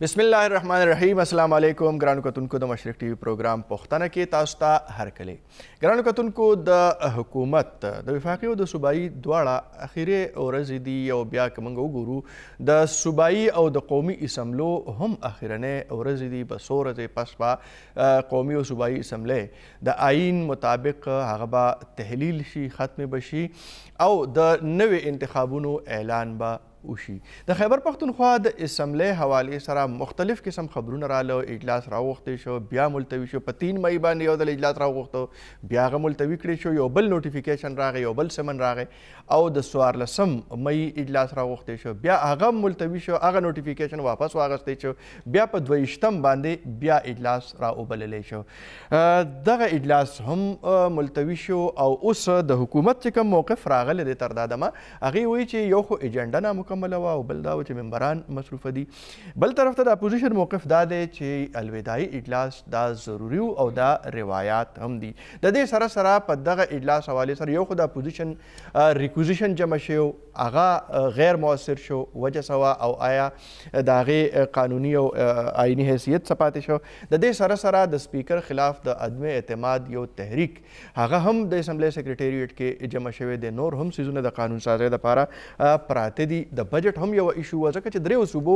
بسم الله الرحمن الرحیم. السلام علیکم ګرانو کتونکو د مشرق ټي وي پروګرام پښتنه کې تاسو ته هرکلی. ګرانو کتونکو د حکومت د وفاقي او د صوبایي دواړه اخیری ورځې دي او بیا که موږ وګورو د صوبایي او د قومي اسمبلو هم اخیرنۍ ورځې دي. په څو ورځې پس به قومي او صوبایي اسمبلی د آیین مطابق هغه به تحلیل شي، ختم به شي او د نوې انتخابونو اعلان به وشي. د خیبر پختونخوا د اسمبلی حوالې سره مختلف قسم خبرونه راله. اجلاس راوغوښتی شو، بیا ملتوي شو. په 3 مئی باندې یو ځل اجلاس راوغوښتو، بیا هغه ملتوي کړی شو. یو بل نوټیفیکیشن راغی، یو بل سمن راغی او د 14 مئی اجلاس راوغوښتی شو، بیا هغه ملتوي شو، هغه نوټیفیکیشن واپس واغستی شو. بیا په 22 باندې بیا اجلاس راوبللی شو. دغه اجلاس هم ملتوي شو او اوس د حکومت چې کوم موقف راغلی دی تر دا دمه هغې وایي چې یو خو ایجنډه نامکمله وه او بل دا و چې ممبران مصروفه دي. بل طرف ته د اپوزیشن موقف دا دی چې الوداعي اجلاس دا ضروري او دا روایات هم دي. د دې سره سره په دغه اجلاس حوالې سره یو خو د اپوزیشن ریکوزیشن جمع شو، هغه غیر مؤثر شو. وجه څه وه او آیا د هغې قانوني او آیني حیثیت څه پاتې شو؟ د دې سره سره د سپیکر خلاف د عدم اعتماد یو تحریک هغه هم د اسمبلی سیکریټریټ کې جمع شوی دی. نور هم څیزونه د قانون سازۍ دپاره پراته دي. د بجټ هم یو ایشو وه ځکه چې دریو صوبو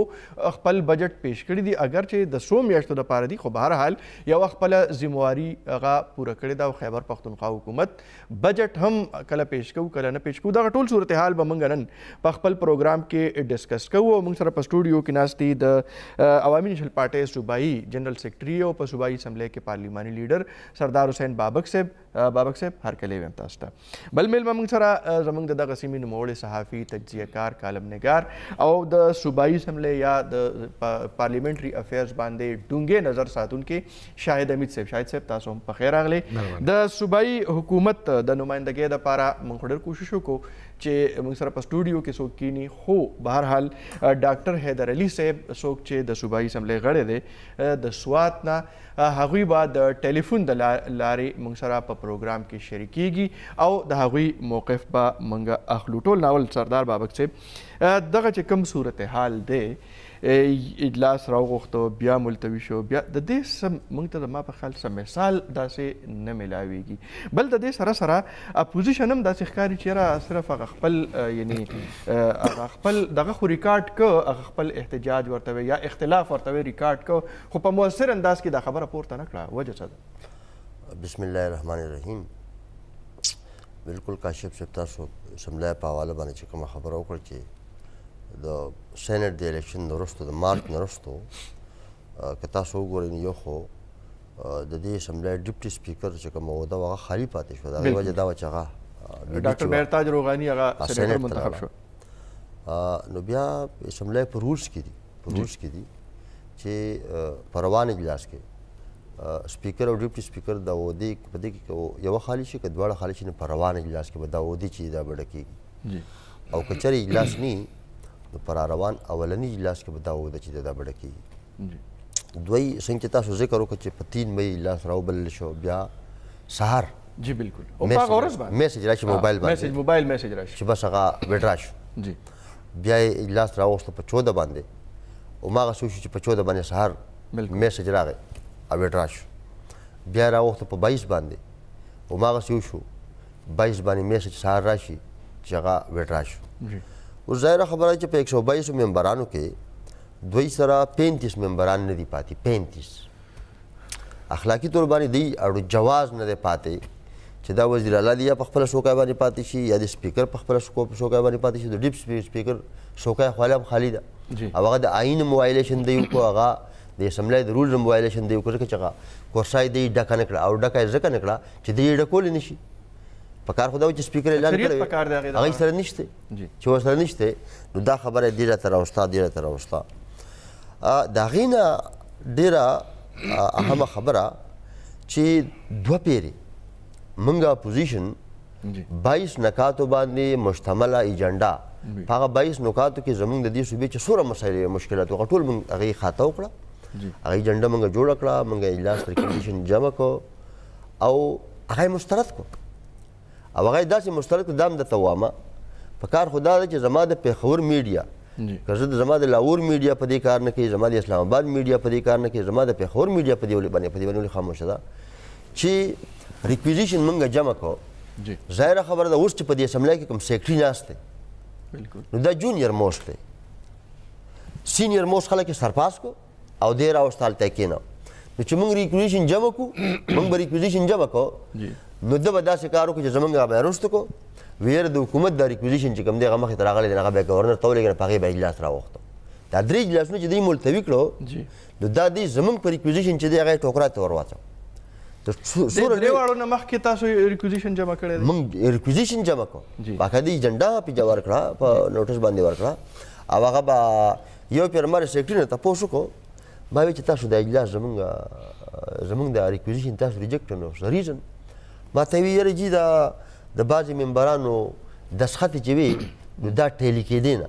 خپل بجټ پیش کړي دي، اگر چې د 100 میاشتو دپاره دي، خو بهرحال یو خپله ذمواري هغه پوره کړې ده. او خیبر پختونخوا حکومت بجټ هم کله پیش کوو کله نه پیش کوو. دغه ټول صورتحال به موږ نن په خپل پروګرام کې ډسکس کوو. او موږ سره په سټوډیو کې ناست دي د عوامي نیشنل پارټۍ صوبایي جنرل سیکرټري او په صوبایي اسمبلی کې پارلیماني لیډر سردار حسین بابک صاحب. بابک صاحب هرکلی ویم تاسو ته. بل میلمه موږ سره زموږ د دغه سیمې نوموړی صحافي، تجزیه کار، کالم نګار او د صوبایي اسمبلی یا د پارلیمنټري افیرز باندې ډونګې نظر ساتونکي شاهد حمید صاحب. شاهد صاحب تاسو هم په خیر راغلی. د صوبایي حکومت د نمایندګۍ دپاره موږ ډېر کوشش وکړو چې موږ سره په سټوډیو کې څوک کینی، خو بهرحال ډاکټر حیدر علي صاحب څوک چې د صوبایي اسمبلی غړی دی د سوات نه، هغوی به د ټلیفون د لارې موږ سره په پروګرام کې شریکیږي او د هغوی موقف به موږ اخلو. ټول ناول سردار بابک صاحب دغه چې کوم صورتحال دی، اجلاس راوغوښتو، بیا ملتوي شو، بیا د دې موږ ته زما په خیال څه مثال داسې نه میلاویږي. بل د دې سره سره اپوزیشن هم داسې ښکاري چې یاره صرف هغه خپل یعنی هغه خپل دغه خو ریکارډ که، هغه خپل احتجاج ورته وی یا اختلاف ورته وی ریکارډ که، خو په مؤثر انداز کې دا خبره پورته نه کړه. وجه څه ده؟ بسم الله الرحمن الرحیم. بالکل کاشف صاحب تاسو اسمبلی په حواله باندې چې کومه خبره وکړه چې د سینټ د الیکشن نه وروسته د مارچ نه وروسته که تاسو وګورئ یو خو د دې اسمبلی ډیپټي سپیکر چې کومه وه هغه خالي پاتې شوه. د هغې وجه دا وه چې هغه ډاکټر مهرتاج روغاني هغه سینیټر منتخب شو. نو بیا اسمبلی په رولز کې دي چې په روان اجلاس کې سپیکر او ډیپټي سپیکر د عهدې په دې کې یوه خالي شي، که دواړه خالي شي نو په روان اجلاس کې به دا عهدې چې دا به ډکېږي. او که چېرې اجلاس نه نو پر روان اولني اجلاس کې به دا عهده چې دا به ډکېږي. دوی څنګه چې تاسو ذکر وکړه چې په 3 مئی اجلاس راوبلل شو، بیا سهار جی بالکل او په هغه ورځ باندې میسج راشي موبایل باندې، موبایل میسج راشي چې بس هغه وډرا شو. جی بیا یې اجلاس راوغوښته په 14 باندې، هماغسې وشو چې په 14 باندې سهار میسج راغی او وډرا شو. بیا راوغوښته په 22 باندې، هماغسې وشو 22 باندې میسج سهار راشي چې هغه وډرا شو. اوس ظاهره خبره چې په 122 ممبرانو کې دوی سره 35 ممبران نه دي پاتې. 35 اخلاقي طور باندې دی اړو جواز نه دی پاتې چې دا وزیر اعلی دی یا په خپله شوکای باندې پاتې شي یا د سپیکر په خپله شوکای باندې پاتې شي. د ډیپ سپیکر شوکای خو هم خالي ده او هغه د آیین موایلیشن دی وکړو، هغه د اسمبلی د رولز موایلیشن دی وکړو، ځکه چې هغه کورسای دی ډکه نه کړه او ډکه یې ځکه نه کړه چې دی یې ډکولی نه شي. په کار خو دا و چې سپیکر اعلان کړی هغه سره نشته، چې ورسره نشته نو دا خبره یې ډېره ته راوسته. د هغې نه ډېره اهمه خبره چې 2 پیرې موږ اپوزیشن 22 نکاتو باندې مشتمله ایجنډا، په هغه 22 نکاتو کې زموږ د دې صوبې چې څومره مسایل مشکلات هغه ټول موږ هغې خاطه وکړه. هغه ایجنډا موږ جوړه کړه، موږ اجلاس ریکمنډیشن جمع کړو او هغه یې مسترد کړو. او هغه یې داسې مسترد کړو، دا هم درته وایم په کار خو دا ده چې زما د پېښور میډیا که زه زما د لاهور میډیا په دې کار نه کوي، زما د اسلام آباد میډیا په دې کار نه کوي، زما د پېښور میډیا په دې باندې ولې خاموشه ده چې ریکویزیشن موږ جمع کوو. ظاهره خبره ده اوس چې په دې اسمبلی کې کوم سیکرټري ناست دی نو دا جونیئر موسټ دی، سینیئر موسټ خلک یې سرپاس کو او دی راوسته هلته یې کېناو. نو چې موږ ریکویزیشن جمع کړو، موږ به ریکویزیشن جمع کوو نو ده به داسې کار وکړو چې زموږ هغه به یې رسته کړو. ویره د حکومت دا ریکویزیشن چې کوم دی هغه مخې ته راغلی دی هغه به یې ګورنر ته ولېږه، په هغې به اجلاس راوغوښته. دا 3 اجلاسونه چې دوی ملتوي کړو نو دا دوی زموږ په ریکویزیشن چې دی هغه یې ټوکرا ته ور واچو. درې واړو نه مخکې تاسو ریکویزیشن جمع کړی دی؟ موږ ریکویزیشن جمع کړو، باقاعده ایجنډا پې ورکړه، په نوټس باندې ورکړه او هغه به یو پېر ما د سیکرټري نه تپوس وکړو، ما ویل چې تاسو د اجلاس زموږ د ریکویزیشن تاسو ریجکټ کړو، څه ریزن؟ ما ته یې ویل یاره جي د بعضې ممبرانو دسخط چې وي نو دا ټیلي کېدی نه.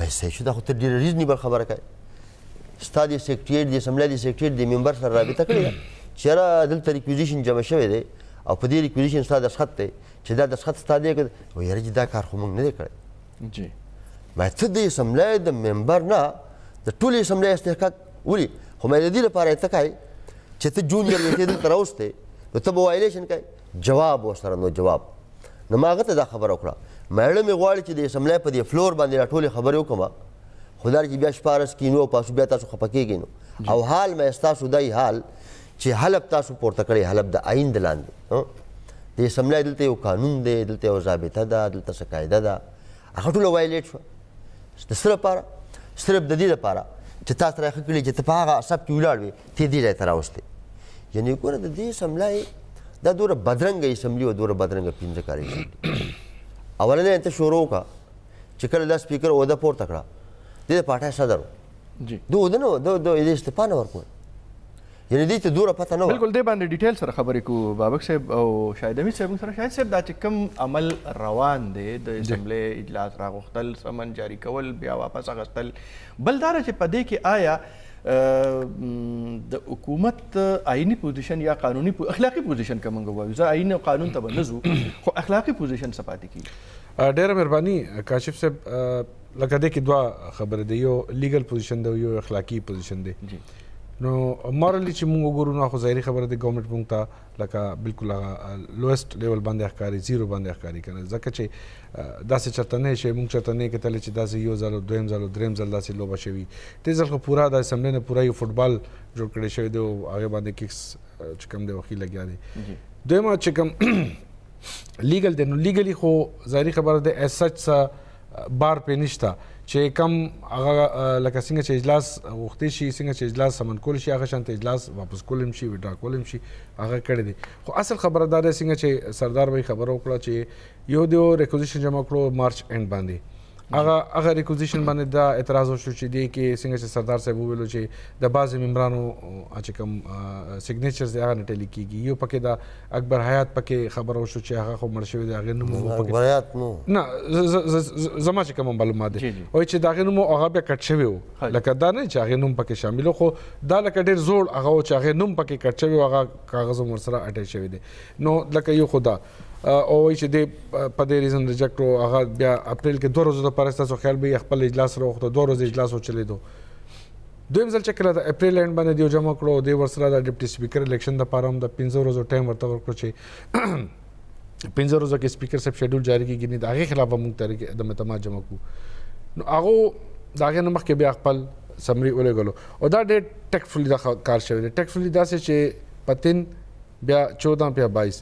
صحیح شو، دا خو ته ډېره ریزنیبل خبره کوې. ستا د سیکرټریټ د اسمبلی د سیکرټریټ د ممبر سره رابطه کړې ده چې یاره دلته ریکویزیشن جمع شوی دی او په دې ریکویزیشن ستا دسخط دی چې دا دسخط ستا دی که وایي یاره جي دا کار خو موږ نه دی کړی. ما ته د اسمبلی د ممبر نه د ټولې اسمبلی استحقاق ولي، خو ما د دې لپاره یې ته کوې چې ته جونیئر یې ته دلته راوستی نو ته به وایلیشن کوې. جواب ورسره نو جواب نو ما هغه ته دا خبره وکړه، میړه مې غواړي چې د اسمبلی په دې فلور باندې را ټولې خبرې وکړم، خو دا چې بیا شپاړس کینو او پاسو بیا تاسو خفه کېږئ نو. او حال مې ستاسو دی حال چې حلب تاسو پورته کړی، حلب د آئین د لاندې د اسمبلی دلته یو قانون دی، دلته یو ضابطه ده، دلته څه قاعده ده، هغه ټوله وایلیټ شوه. د څه لپاره؟ صرف د دې لپاره چې تا سره یې ښه کړي چې ته په هغه عصب کې ولاړ وې ته یې دې ځای ته راوستې. یعنې ګوره د دې اسمبلی دا دومره بدرنګه اسمبلي وه، دومره بدرنګه 15 کاله اسمبلي. اولنی ته شروع وکړه چې کله دا سپیکر عہده پورته کړه د د پارټۍ صدر و، د عہده نه و، د استعفا نه ورکول. یعنې دې ته دومره پته نه وه. بلکل دې باندې ډیټیل سره خبرې کوو بابک صاحب او شاهد حمید صاحب سره. شاهد صاحب دا چې کوم عمل روان دی د اسمبلی اجلاس راغوښتل، سمن جاري کول، بیا واپس اخیستل، بل دا چې په دې کې آیا د حکومت آئینی پوزیشن یا قانوني اخلاقي پوزیشن که موږ وایو، زه آئین او قانون ته به نه ځو خو اخلاقي پوزیشن څه پاتې کېږي؟ ډېره مهرباني کاشف صاحب، لکه دې کې دوه خبرې دی، یو لیګل پوزیشن دی، یو اخلاقي پوزیشن دی. نو مورلی چې موږ وګورو نو خو ظاهري خبره ده ګورنمنټ موږ ته لکه بالکل هغه لویسټ لیول باندې ښکاري، زیرو باندې ښکاري که نه، ځکه چې داسې چېرته نه شي موږ چېرته نه کتلی چې داسې یو ځل دویم ځل دریم ځل داسې لوبه شوي. دې ځل خو پوره د اسمبلی نه پوره یو فوټبال جوړ کړی شوی دی او هغې باندې کیکس چې کوم دی وخي لګیا دی. دویمه چې کوم لیګل دی نو لیګلي خو ظاهري خبره ده ایز سچ څه بار پې نشته چې کم هغه لکه څنګه چې اجلاس غوښتی شي، څنګه چې اجلاس سمن کول شي، هغه شانته اجلاس واپس کول هم شي، وډرا کول هم شي، هغه کړی دی. خو اصل خبره دا ده څنګه چې سردار بھائی خبره وکړه چې یو دیو ریکوزیشن جمع کړو مارچ اینډ باندې، هغه ریکوزیشن باندې دا اعتراض وشو چې دی کې څنګه چې سردار صاحب وویلو چې د بعضې ممبرانو چې کوم سیګنیچرز دی هغه نه ټلي کېږي. یو پکې دا اکبر حیات پکې خبره وشو چې هغه خو مړ شوی دی، هغې نوم اکبر حیات نو نه زما چې کوم معلومات دی وایي چې د هغې نوم هغه بیا کټ شوی و، لکه دا نه چې هغې نوم پکې شامل و، خو دا لکه ډېر زوړ هغه و چې هغې نوم پکې کټ شوی و، هغه کاغذ هم ورسره اټیچ شوی دی. نو لکه یو خو دا او وایي چې دی په دې ریزن ریجکټ و. هغه بیا اپریل کې 2 ورځو دپاره ستاسو خیال به یې خپل اجلاس راوغوښته، 2 ورځې اجلاس وچلېدو. دویم ځل چې کله د اپریل اینډ باندې دیو جمع کړو، دی ورسره د ډپټي سپیکر الیکشن دپاره هم د 15 ورځو ټایم ورته ورکړو چې 15 ورځو کې سپیکر صاحب شیډول جاري کېږي نه، د هغې خلاف به موږ تحریک عدم اعتماد جمع کړو. نو هغو د هغې نه مخکې بیا خپل سمري ولېږلو او دا ډېر ټیکټفولي دا کار شوی دی. ټیکټفولي داسې چې په 3 بیا 14 بیا 22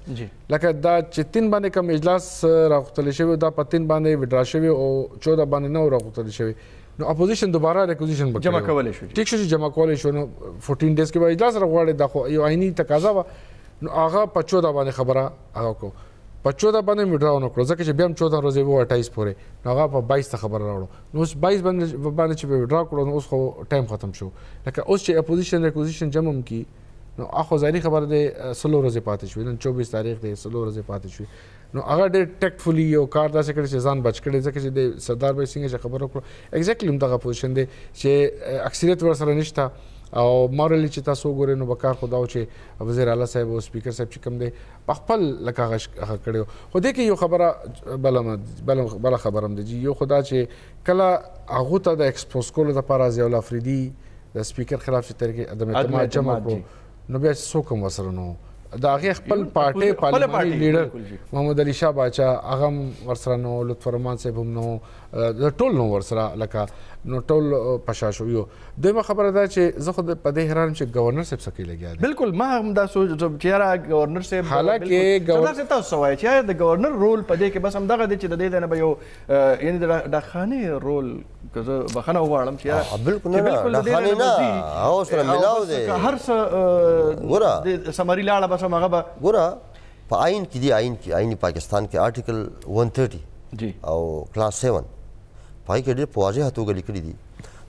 لکه دا چې 3 باندې کوم اجلاس راغوښتلی شوی دا په 3 باندې وډرا شوی او 14 باندې نه راغوښتلی شوی. نو اپوزیشن دوباره ریکوزیشن جمع کولی شو، ټیک شو چې جمع کولی شو. نو 14 ډیز کې به اجلاس راغواړي، دا خو یو آئیني تقاضا وه. نو هغه په 14 باندې خبره هغه کړو، په 14 باندې وډرا ونه کړو ځکه چې بیا هم 14 ورځې وه 28 پورې، نو هغه په 22 ته خبره راوړو. نو اوس 22 باندې چې به وډرا کړو نو اوس خو ټایم ختم شو. لکه اوس چې اپوزیشن ریکوزیشن جمع هم کړي نو اخو ظاهري خبره ده 16 ورځې پاتې شوې، نن 24 تاریخ دی، 16 ورځې پاتې شوې. نو هغه ډېر ټیکټفولي یو کار داسې کړی چې ځان بچ کړی، ځکه چې د سردار بھائی څنګه چې خبره وکړو ایګزیکټلی همدغه پوزیشن دی چې اکثریت ورسره نشته او مورلی چې تاسو وګورئ نو به کار خو دا و چې وزیر اعلی صاحب او سپیکر صاحب چې کوم دی په خپل لکه هغه کړی و خو دې کې یو خبره بله خبره هم ده جي یو خو دا چې کله هغو ته د ایکسپوز کولو دپاره ضیاءالله افریدي د سپیکر خلاف چې طریقې عدم اعتماد جمع کړو نو بیا څوک هم ورسره نه و د هغې خپل پارټۍ پارلماني لیډر محمد علي شاه باچا هغه هم ورسره نه و لطف الرحمن صاحب هم نه و د ټول نه ورسره لکه نو ټول په شا شو یو دویمه خبره دا چې زه خو په دې حیران یم چې ګورنر صاحب څه کوي لګیا دی بالکل ما هم دا سوچ چې یاره ګورنر صاحب حالانکې داسې تاسو وایئ چې یاره د ګورنر رول په دې کې بس همدغه دی چې د دې ځای نه به یو یعنې د ډاکخانې رول که زه بخښنه وغواړم چې یاره بالکل نه ډاکخانې نه هغه سره ملاو دی هر څه د سمري لاړه بس همغه به ګوره په آئین کې دی آئین پاکستان کې آرټیکل 130 او کلاس 7 پای کې ډېر په واضحه توګه لیکلي دي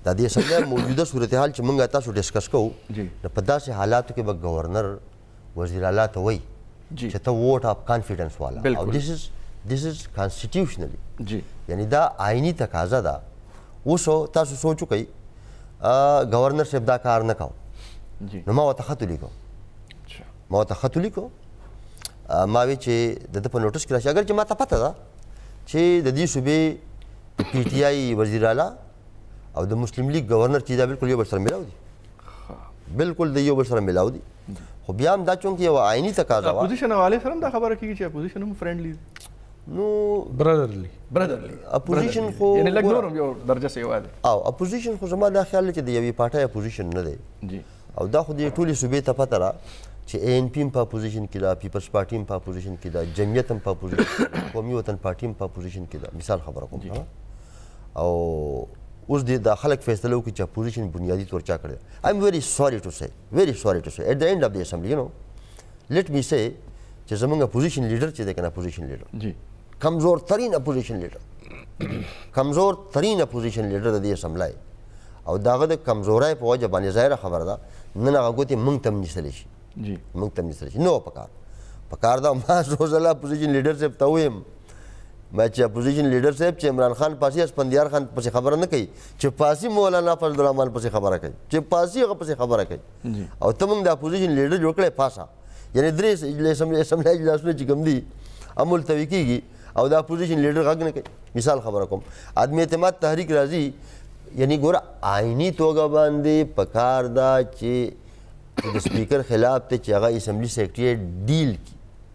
د دې اسمبلی موجوده صورتحال چې موږ تاسو ډسکس کوو نو په داسې حالاتو کې به ګورنر وزیر اعلی ته وایي چې ته ووټ اف کانفیډنس والا او this is constitutionally یعنی دا آئینی تقاضا ده اوس تاسو سوچ وکئ ګورنر صاحب دا کار نه کوو نو ما ورته خط ولیکو ما وی چې د ده په نوټس کې راشي اگر چې ما ته پته ده چې د دې صوبې پی ټي آی وزیر اعلی او د مسلم لیگ گورنر چې دا بالکل یو بل سره ملاو دي بالکل د یو بل سره ملاو دي خو بیا هم دا چونکې یو آئیني تقاضا وه اپوزیشن حوالې سره هم دا خبره کېږي چې اپوزیشن هم فرینډلي نو برادرلی اپوزیشن خو یعنې لږ نور هم یو درجه سیوا دی او اپوزیشن خو زما دا خیال دی چې د یوې پارټۍ اپوزیشن نه دی او دا خو د ټولې صوبې ته پته ده چې اے این پی هم په اپوزیشن کې ده پیپلز پارټي هم په اپوزیشن کې ده جمعیت هم په اپوزیشن کې ده قومي وطن پارټي هم په اپوزیشن کې ده مثال خبره کوم او اوس دا خلک فیصله وکړي چې اپوزیشن بنیادي طور چا کړی آی ایم ویری سوري ټو سے ایٹ د اینڈ اف د اسمبلی یو نو لیټ می سے چې زموږ اپوزیشن لیډر چې دی که نه اپوزیشن لیډر کمزور ترین اپوزیشن لیډر د دې اسمبلی او د هغه د کمزورۍ په وجه باندې ظاهره خبره ده نن هغه ګوتې موږ ته هم نیسلی شي نه په کار ده ما روزله اپوزیشن لیډر صاحب ته ویم ما چې اپوزیشن لیډر صاحب چې عمران خان پاسي اسفندیار خان پسې خبره نه کوي چې پاسي مولانا فضل الرحمن پسې خبره کوي چې پاسي هغه پسې خبره کوي او ته موږ د اپوزیشن لیډر جوړ کړی پاسه یعنی درې اسمبلی اجلاسونه چې کوم دي ملتوي کېږي او د اپوزیشن لیډر غږ نه کوي مثال خبره کوم عدم اعتماد تحریک راځي یعنی ګوره آئیني توګه باندې په کار ده چې د سپیکر خلاف ته چې هغه اسمبلی سیکرټري ډیل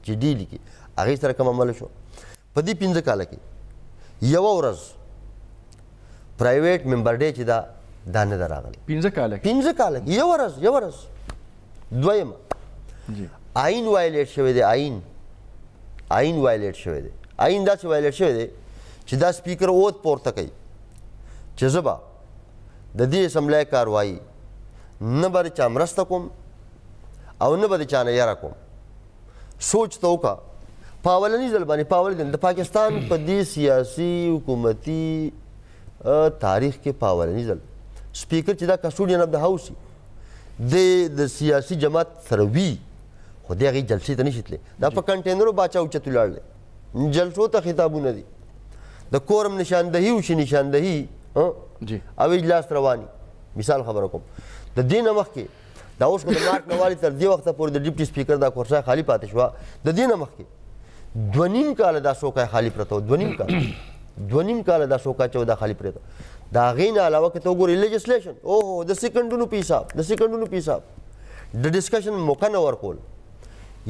کړي هغې سره کوم عمل شو په دې 15 کاله کې یوه ورځ پرایویټ ممبر ډے چې دا نه ده راغلی 15 کاله کې یوه ورځ دویمه آئین وایلیټ شوی دی آئین داسې وایلیټ شوی دی چې دا سپیکر اوت پورته کوي چې زه به د دې اسمبلی کاروایي نه به د چا مرسته کوم او نه به د چا نه یره کوم سوچ ته وکړه په اولني ځل باندې د پاکستان په دې سیاسي حکومتي تاریخ کې په اولني ځل سپیکر چې دا کسټوډین اف د هاوس د سیاسي جماعت سره وي خو د هغې جلسې ته نشي تللی دا په کنټینرو باچا اوچت ولاړ دی جلسو ته خطابونه دي د کورم نشاندهي وشي نشاندهي او اجلاس رواني مثال خبره کوم د دې نه مخکې دا اوس خو د مارچ نه والي تر دې وخته پورې د ډیپټي سپیکر دا کورسۍ خالي پاتې شوه د دې نه مخکې 2.5 کاله دا څوکۍ خالي پرته وه 2.5 کاله دا څوکۍ چې دا خالي پرته د هغې نه علاوه که ته وګورې لیجسلیشن اوهو د سیکنډونو په حساب د ډسکشن موقع نه ورکول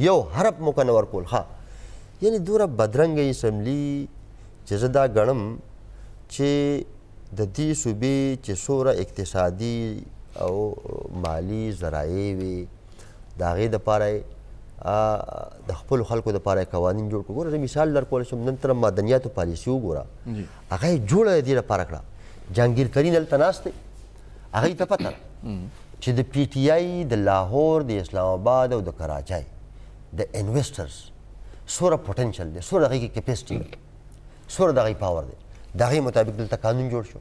یو حرف موقع نه ورکول ښه یعنې دومره بدرنګه اسمبلي چې زه دا ګڼم چې د دې صوبې چې څومره اقتصادي او مالی ذرایع وي د هغې دپاره د خپلو خلکو دپاره قوانین جوړ کړو ګوره زه مثال درکولی شم نن تر معدنیاتو پالیسي وګوره هغه یې جوړه د دې لپاره کړه جهانګیر ترین هلته ناست دی هغه ته پته ده چې د پی ټي آی د لاهور د اسلام آباد او د کراچۍ د انویسټرز څومره پوټنشل دی څومره د هغې کې کیپیسټي ده څومره د هغې پاور دی د هغې مطابق دلته قانون جوړ شو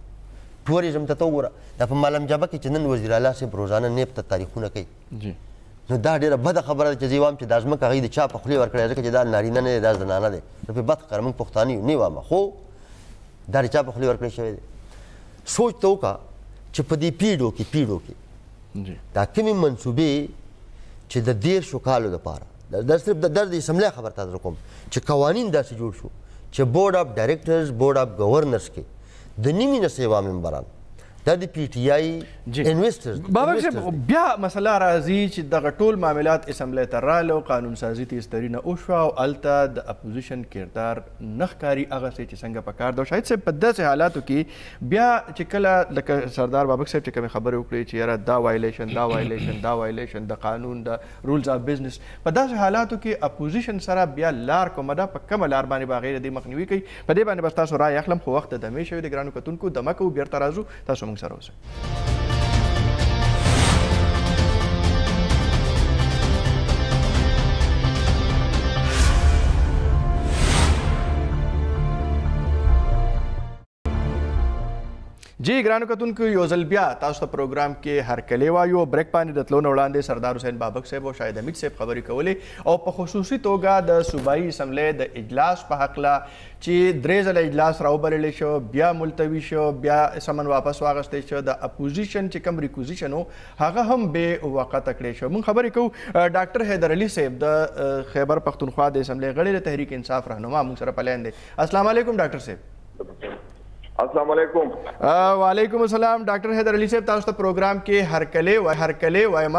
ټوریزم ته وګوره دا په مالم جبه کې چې نن وزیر اعلی صاحب روزانه نیب ته تاریخونه کوي نو دا ډېره بده خبره ده چې زه وایم چې دا ځمکه هغوی د چا په خولې ورکړی ځکه چې دا نارینه نه دی دا زنانه دی نو پرې بد ښکاره موږ پښتانه یو نه وایم خو دا د چا په خولې ورکړی شوی دی سوچ ته وکړه چې په دې پیډو کې دا کومې منصوبې چې د 10 کالو دپاره دا صرف د اسمبلی خبر تا در کوم چې قوانین داسې جوړ شو چې بورډ اف ډایرکټرز بورډ اف گورنرز کې د نیمې نه سیوا ممبران دا د پی ټی آی انویسټرز بابک صاحب بیا مسله راځي چې دغه ټول معاملات اسمبلی ته راغله قانون سازي ته استرینه وشوه او هلته د اپوزیشن کردار نه ښکاري هغسې چې څنګه پکار ده شاید صاحب په داسې حالاتو کې بیا چې کله لکه سردار بابک صاحب چې کومې خبرې وکړې چې یاره دا وایلیشن د قانون د رولز اف بزنس په داسې حالاتو کې اپوزیشن سره بیا لار کومه ده په کومه لار باندې به هغې د دې مخنیوي کوي په دې باندې به ستاسو رایې اخلم خو وخت د دمې شوی د ګرانو کتونکو دمه کوو بیرته راځو تاسو موږ سره اوسئ جی ګرانو کتونکو یو ځل بیا تاسو ته پروګرام کې هرکلی وایو بریک باندې د تلو نه وړاندې سردار حسین بابک صاحب او شاهد حمید صاحب خبرې کولې او په خصوصي توګه د صوبایي اسمبلی د اجلاس په هکله چې 3 ځله اجلاس راوبللی شو بیا ملتوی شو بیا سمن واپس واغستی شو د اپوزیشن چې کوم ریکوزیشن و هغه هم بې وقته کړی شو موږ خبرې کوو ډاکټر حیدر علي صاحب د خیبر پختونخوا د اسمبلی غړی د تحریک انصاف رهنما موږ سره په لاین دی السلام علیکم ډاکټر صاحب السلام علیکم وعلیکم السلام ډاکټر حیدر علي صاحب تاسو ته پروګرام کې هرکلی وایم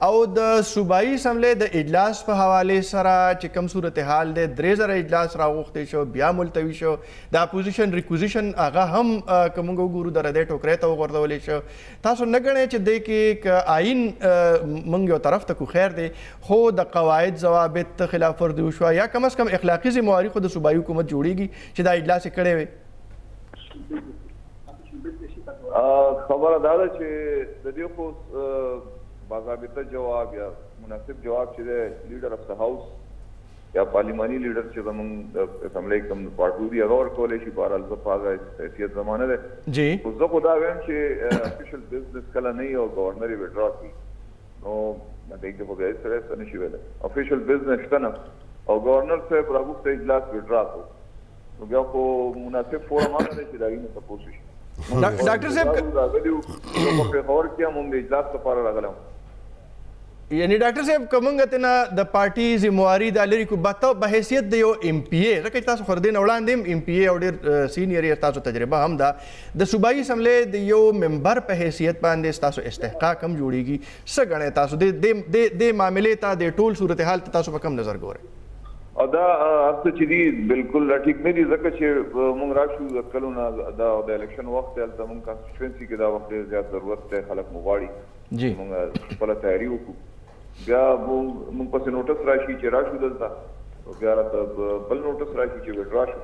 او د صوبایي اسمبلی د اجلاس په حوالې سره چې کوم صورتحال دی 3 ځله اجلاس راغوښتی شو بیا ملتوي شو د اپوزیشن ریکوزیشن هغه هم که موږ وګورو د ردې ټوکرۍ ته وغورځولی شو تاسو نه ګڼئ چې دی کې که آئین موږ یو طرف ته کو خیر دی خو د قواعد ضوابط خلاف ورزي وشوه یا کم از کم اخلاقي ذمهواري خو د صوبایي حکومت جوړیږي چې دا اجلاس یې کړی وی خبره دا ده چې د دې خو باضابطه جواب یا مناسب جواب چې دی لیډر اف د هاوس یا پارلیماني لیډر چې زموږ د اسمبلی کوم پارټو دي هغه ورکولی شي بهرحال زه په هغه حیثیت زمانه دی جی خو زه خو دا وایم چې افیشل بزنس کله نه وي او ګورنر یې وډرا کړي نو هغې کې خو بیا هېڅ سړی څه نه شي ویلی افیشل بزنس شته نه او ګورنر صاحب راغوښتی اجلاس وډرا کړو نو بیا خو مناسب فورم هغه دی چې د هغې نه تپوس وشي ډاکټر صاحب راغلي وو په پېښور کې هم د اجلاس لپاره راغلی وم یعنی ډاکټر صاحب که موږ تېنه د پارټي ذمهواري دا لرې کړو بحیثیت د یو ایم پی اے ځکه چې تاسو خو د دې نه وړاندې هم ایم پی اے او ډېر سینیر یې تاسو تجربه هم ده د صوبایي اسمبلی د یو ممبر په حیثیت باندې ستاسو استحقاق هم جوړیږي څه ګڼئ تاسو دې معاملې ته د ټول صورتحال ته تاسو په کوم نظر ګورئ او دا هڅه چې دي بالکل ټیک نه دي ځکه چې موږ راشو د کلو نه د الیکشن وخت دی هلته موږ کانسټیچوینسي کې دا وخت ډېر زیات ضرورت دی خلک مو غواړي جی موږ خپله تیاري وکړو بیا موږ پسې نوټس راشي چې راشو دلته بیا راته بل نوټس راشي چې وډرا شو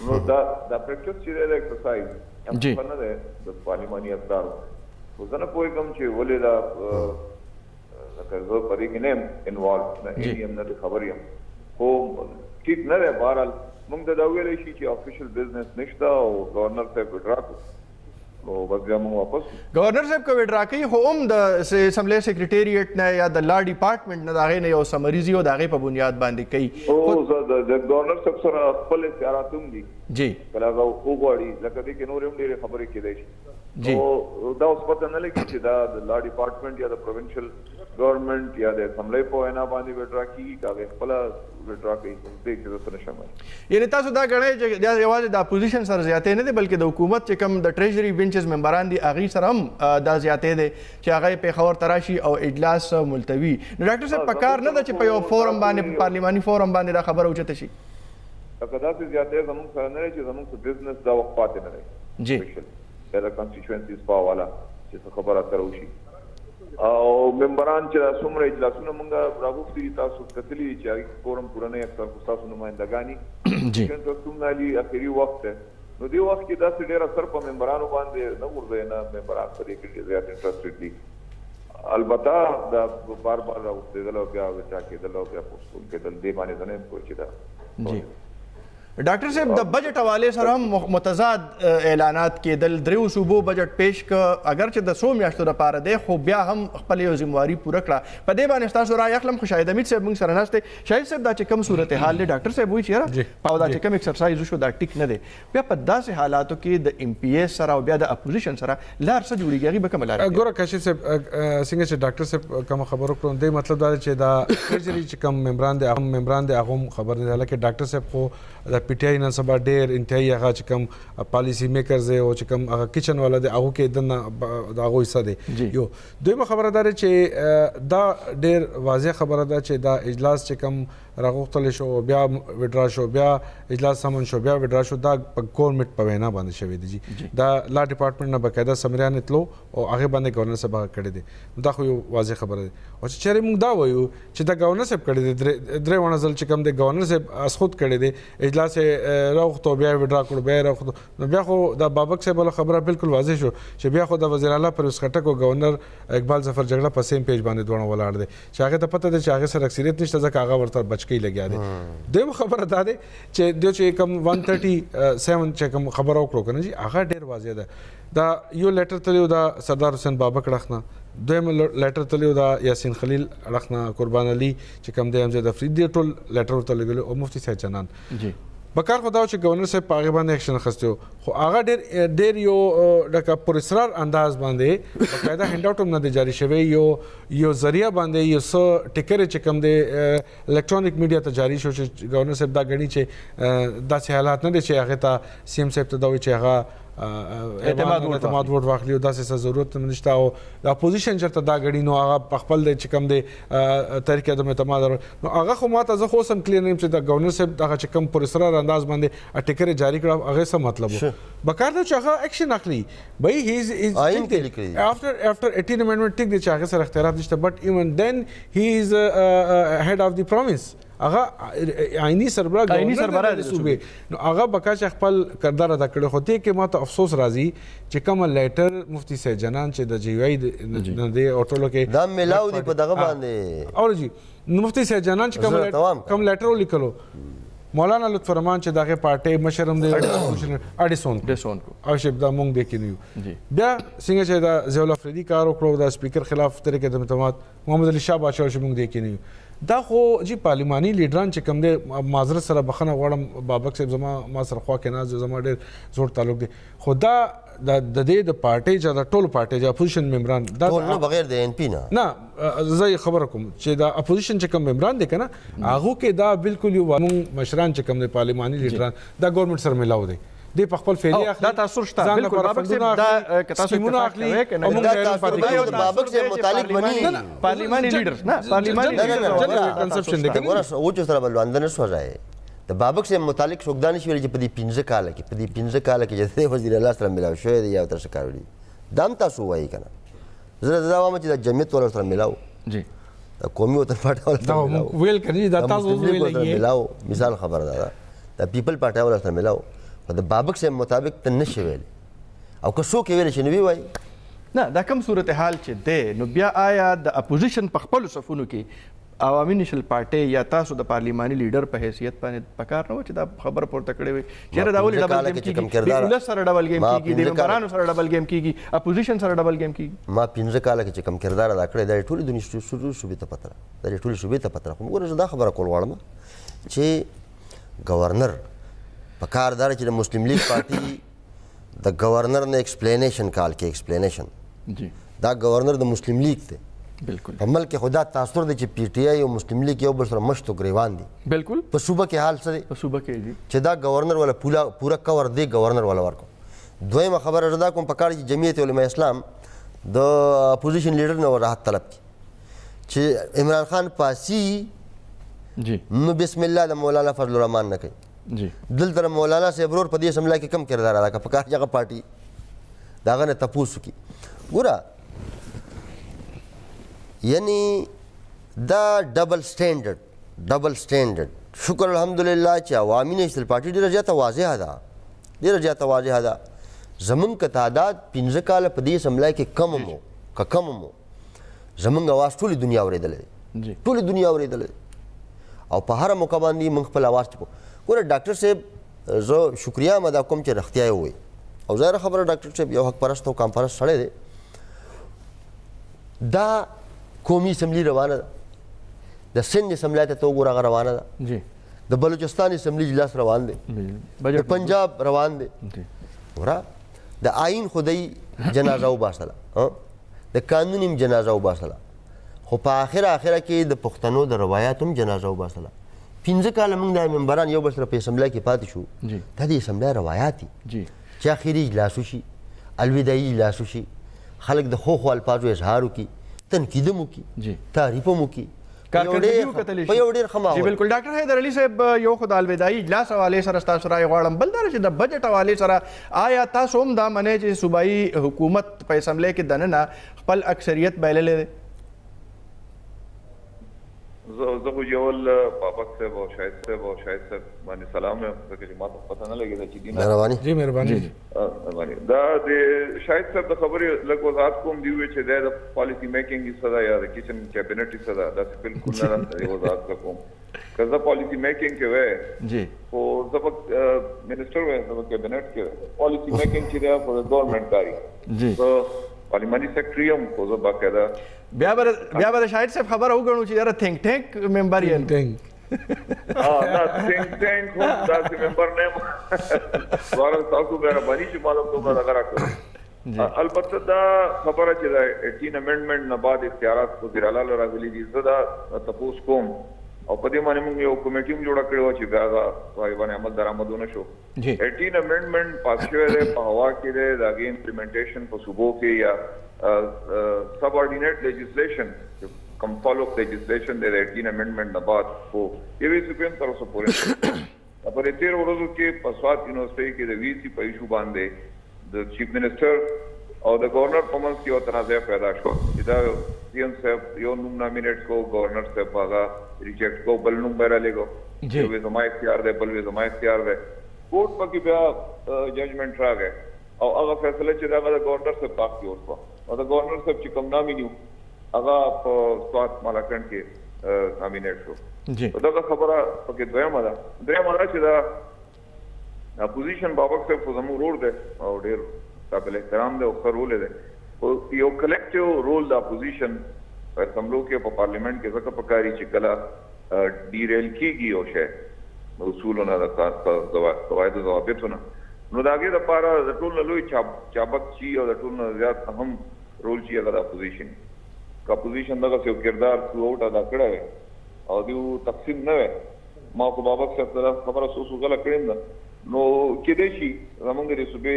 نو دا پریکټس چې دی د ایکسرسایز هغه نه دی د پارلیماني افکارو خو زه نه پوهېږم چې ولې دا لکه زه په دې کې نه یم انوالو نه یم نه د خبر یم خو ټیک نه دی بهرحال موږ ته دا ویلی شي چې افیشل بزنس نشته او ګورنر صاحب وډرا کړو نو بس بیا موږ واپس ګورنر صاحب که وډرا کوي خو هم د اسمبلی سیکریټریټ نه یا د لا ډپارټمنټ نه د هغې نه یو سمریزي او د هغې په بنیاد باندې کوي د ګورنر صاحب سره خپل اختیارات هم دي جی کله هغه وغواړي لکه دې کې نورې هم ډېرې خبرې کېدی شي جی دا اوس پته نه لګي چې دا د لا ډپارټمنټ یا د پروینشل ګورنمنټ یا د اسمبلی په وینا باندې وډرا کېږي که هغې خپله وډرا کوي دې کې زه څه نشم ویلی یعنې تاسو دا ګڼئ چې دا یوازې د اپوزیشن سره زیاتې نه دی بلکې د حکومت چې کوم د ټریجري بینچز ممبران دي هغې سره هم دا زیاتې دی چې هغه یې پېښور ته راشي او اجلاس ملتوي نو ډاکټر صاحب پکار نه ده چې په یو فورم باندې په پارلیماني فورم باندې دا خبره اوچته شي که داسې زیاتې زموږ سره نه دی چې زموږ څه بزنس دا وخت پاتې نه دی جی یا د کانسټیچوینسیز په حواله چې څه خبره سره وشي او ممبران چې څومره اجلاسونه موږ راغوښتي دي تاسو کتلي چې هغې فورم پوره نه اکثر خو ستاسو نمایندګانې جی څومره علي اخري وخت دی نو دې وخت کې داسې ډېر اثر په ممبرانو باندې نه غورځوي نه ممبران په دې کې ډېر زیات انټرسټډ دي البته دا بار بار راغوښتېدل او بیا وډرا کېدل او بیا پوسټپون کېدل دې باندې زه نه یم پوه چې دا جی ډاکټر صاحب د بجټ حواله سره هم متضاد اعلانات کېدل، دریو صوبو بجټ پیش ک اگر چې د 100 میاشتو لپاره دی خو بیا هم خپل یو ذمہواری پوره کړه. په دې باندې تاسو رائے اخلم. خو شاهد امید صاحب موږ سره ناشته. شاهد صاحب دا چې کوم صورتحال دی ډاکټر صاحب وایي چې په دا چې کوم ایکسرسایز شو دا ټیک نه دی. بیا په داسې حالاتو کې د ام پی ایس سره او بیا د اپوزیشن سره لار څه جوړیږي هغه به کوم لار ګوره کاشف صاحب څنګه چې ډاکټر صاحب کوم خبرو کړو دی مطلب دا چې دا ټریجری چې کوم ممبران دی هغه خبر نه لکه ډاکټر صاحب خو د پی ټی آی نن سبا ډېر انتهایی هغه چې کوم پالیسی میکرز دی او چې کوم هغه کچن والا دی هغه کې د هغه حصہ دی. یو دویمه خبره ده چې دا ډېر واضح خبره ده چې دا اجلاس چې کوم راغوښتل شو بیا وډرا شو بیا اجلاس سمون شو بیا وډرا شو دا په ګورنمنت په وینا باندې شوی دی. دا لا ډپارټمنټ نه باقاعده سمریان تلو او هغه باندې گورنر صاحب هغه کړی دی. دا خو یو واضح خبره ده. او چې چیرې موږ دا وایو چې دا گورنر صاحب کړی دی درې ونه ځل چې کوم دی گورنر صاحب اسخود کړی دی اجلاس راغوښتو بیا وډرا کړو بیا راغوښتو نو بیا خو دا بابک صاحب له خبره بالکل واضح شو چې بیا خو د وزیر اعلی پرویز خټک او گورنر اقبال ظفر جګړه په سیم پیج باندې دوه ولاړ دي چې هغه ته پته ده چې هغه سره اکثریت نشته ځکه هغه ورته بچکی لګیا دی. دویمه خبره دا ده چې د چې کوم 137 چې کوم خبر وکړو کنه جی هغه ډیر واضح ده. دا یو لیټر تلیو دا سردار حسین بابک رخنه دویم لیټر تلیو دا یاسین خلیل رخنه قربان علي چې کوم دی امجد افریدي ټول لیټر ورته لګلو او مفتی صاحب جنان جی بکار خو دا چې گورنر صاحب په هغه باندې اکشن اخیستو خو هغه ډېر یو لکه پر اصرار انداز باندې باقاعده هینډ آوټ هم نه دی جاري شوی یو ذریعہ باندې یو څه ټیکر چې کوم دی الکترونیک میډیا ته جاري شو چې گورنر صاحب دا غني چې داسې حالات نه دي چې هغه ته سی ام صاحب ته دا وایي چې هغه اعتماد ووټ واخلي او داسې څه ضرورت هم نشته او د اپوزیشن چېرته دا غړي نو هغه په خپل دی چې کوم دی تحریک عدم اعتماد نو هغه خو ماته زه خو اوس هم کلیر نه یم چې د گورنر صاحب دغه چې کوم پر اصرار انداز باندې ټیکرې جاري کړه هغه څه مطلب و بکار ده چې هغه اکشن اخلي بھائی after 18 amendment ټیک دی چې هغه سره اختیارات نشته بٹ ایون دین هی از هیډ اف دی پروvince هغه عیني سربراہ د صوبې نو هغه بکا چې خپل کردار ادا کړی خو دې کې ماته افسوس راځي چې کوم لیټر مفتی صاحب جنان چې د جی وای نه دی او ټولو کې دا ملاو دی په دغه باندې اور جی مفتی صاحب جنان چې کوم لیټر ولیکلو مولانا لطف رحمان چې دغه پارټي مشرم دی اډیسون کو او شپ دا مونږ دی کې نیو بیا څنګه چې دا زیول افریدي کار وکړو دا سپیکر خلاف طریقې د اعتماد محمد علي شاه بادشاہ چې مونږ دی کې نیو دا خو جی پارلیماني لیډران چې کوم دی معذرت سره بخنه غواړم بابک صاحب ما سره خوا کې ناز زما ډېر زوړ تعلق دی خو دا د دې د پارټي چې د ټولو پارټي چې اپوزیشن ممبران دا ټول بغیر د ان پی نه زه خبره کوم چې دا اپوزیشن چې کوم ممبران دي کنه هغه کې دا بالکل یو مشران چې کوم دی پارلیماني لیډران دا ګورنمنت سره ملاو دی دی په خپل فعلی اخلي دا تاثر شته بالکل بابک صاحب دا کتاسو اخلي او موږ بابک صاحب متعلق بني پارلیماني لیډر نه پارلیماني کنسپشن دی کنه او چې سره بل اندنه سوځای د بابک صاحب متعلق شوګدان شي چې په دې 15 کال کې چې وزیر اعلی سره ملاو شوی دی یا تر څه کاوړي دام تاسو وایي کنه زه دا وایم چې د جمعیت ول سره ملاو جی قومي وطن پارټي ول سره ملاو ویل کړي دا تاسو ویل ملاو مثال خبر ده د پیپل پارټي ول سره ملاو د بابک صاحب مطابق ته نشي ویل او که څوک ویل چې نو وایي نه دا کوم صورتحال چې دی نو بیا آیا د اپوزیشن په خپل صفونو کې عوامي نېشنل پارټي یا تاسو د پارلیماني لیډر په حیثیت باندې پکار نه و چې دا خبر پورته کړی وي چېرې دا ولې ډبل ګیم کېږي د ولس سره ډبل ګیم کېږي د ممبرانو سره ډبل ګیم کېږي اپوزیشن سره ډبل ګیم کېږي ما 15 کاله کې چې کوم کردار ادا کړی دا ټولې دنیا صوبې ته پته ده دا ټولې صوبې ته پته ده خو موږ دا خبره کول غواړم چې گورنر په کار دار چې د مسلم لیگ پارټي د گورنر نه ایکسپلینیشن کال کې ایکسپلینیشن جی دا گورنر د مسلم لیگ دی بالکل په ملک خدا تاثر دی چې پی ټی آی او مسلم لیگ یو بل سره مشتو گریوان دي بالکل په صوبه کې حال څه دی په صوبه کې جی چې دا گورنر ولا پورا کور دی گورنر ولا ورکو دویمه خبره رضا کوم په کار چې جمعیت علماء اسلام د اپوزیشن لیډر نه راحت طلب کی چې عمران خان پاسی جی نو بسم الله د مولانا فضل الرحمن نه کوي جی دلته مولانا صاحب ورور په دې اسمبلی کې کم کردار ادا کړ په کار هغه پارټي داغه نه تپوس کی ګوره یعنی دا ډبل سټینډرډ شکر الحمدلله چې عوامي نېشنل پارټي ډېره زیاته واضحه ده زمونږ که تعداد 15 کاله په دې اسمبلی کې کم مو زمونږ اواز ټولې دنیا اورېدلی او په هره موقع باندې موږ خپل اواز ټیپو ګوره ډاکټر صاحب زه شکریه یم ادا کوم چې رښتیا یې ووایي او ظاهره خبره ډاکټر صاحب یو حق پرست او کام پرست سړی دی دا قومي اسمبلي روانه ده د سند اسمبلی ته وګوره هغه روانه ده د بلوچستان اسمبلی اجلاس روان دی د پنجاب روان دی ګوره د آئین خدای جنازه وباسله د قانون هم جنازه وباسله خو په آخره کې د پښتنو د روایات هم جنازه وباسله 15 کاله موږ د ممبران یو بل سره په اسمبلی کې پاتې شو دا د اسمبلی روایات دي چې اخري اجلاس وشي الوداعي اجلاس وشي خلک د ښو الفاظو اظهار وکړي تنقید هم وکړي تعریف هم وکړي په یو ډېر ښه ماحول. بالکل ډاکټر حیدر علي صاحب یو خو د الوداعي اجلاس حوالې سره ستاسو رایې غواړم بل دا چې د بجټ حوالې سره آیا تاسو هم دا منئ چې صوبایي حکومت په اسمبلی کې دننه خپل اکثریت بایللی دی؟ زه خو جول بابک صاحب او شاهد صاحب باندې سلام یم ځکه چې ما ته پته نه لګېده چې دین مهرباني دا د شاهد صاحب د خبرې لږ وضاحت کوم دی وی چې د پالیسی میکینګ حصه ده یا د کچن کابینټ حصه ده داسې بالکل نه ده وضاحت کوم که زه پالیسی میکینګ کې وای خو زه به منسټر وای زه به کابینټ کې پالیسی میکینګ چې ده فور ګورنمنٹ کاری پارلیماني سیکرټري هم خو زه باقاعده بیا به د شاهد صاحب خبره وګڼو چې یاره تھنک ټینک ممبر یې نه تھنک ټینک هم داسې ممبر نه یم دواره تاسو مهرباني چې معلوم دومره دغه راکړو البته دا خبره چې د 18 امینډمنټ نه بعد اختیارات وزیر اعلی له راغلي دي زه دا تپوس کوم او په دې باندې موږ یو کمیټي هم جوړه کړې وه چې بیا هغه په باندې عمل درآمد ونه شو 18 امینډمنټ پاس شوی دی په هوا کې دی د هغې امپلیمنټیشن په صوبو کې یا سب آرډینیټ لیجسلیشن کوم فالو اپ لیجسلیشن دی د 18 امینډمنټ نه بعد خو یوې سپریم تر اوسه پورې په دې 13 ورځو کې په سوات یونیورسټۍ کې د وي سی په ایشو باندې د چیف منسټر او د گورنر په منځ کې یو تنازع پیدا شو چې دا سی ایم صاحب یو نوم نامینیټ کو گورنر صاحب هغه ریجیکټ کو بل نوم به رالیږو یو یې زما اختیار دی بل یې زما اختیار دی کوर्ट پکې بیا ججمنټ راغی او هغه فیصله چې هغه د گورنر صاحب پاک کې وشوه او د گورنر صاحب چې کوم نامینیو هغه په سوات مالاکنډ کې نامینیټ شو دغه خبره پکې دویمه ده چې دا اپوزیشن بابک صاحب خو زموږ ورور دی او ډېر قابل احترام دی او ښه رول دی خو یو کلیکټیو رول د اپوزیشن په اسمبلو کې په پارلیمنټ کې ځکه پکاري چې کله ډیریل کېږي یو شی اصولو نه د قواعدو ضوابطو نه نو د هغې دپاره د ټول نه لوی چابک شي او د ټول نه زیات اهم رول شي هغه د اپوزیشن که اپوزیشن دغسې یو کردار تھرو آؤټ ادا کړی وی او دیو تقسیم نه وی ما خو بابک صاحب ته دا خبره څو غله کړې ده نو کېدای شي زموږ د صوبې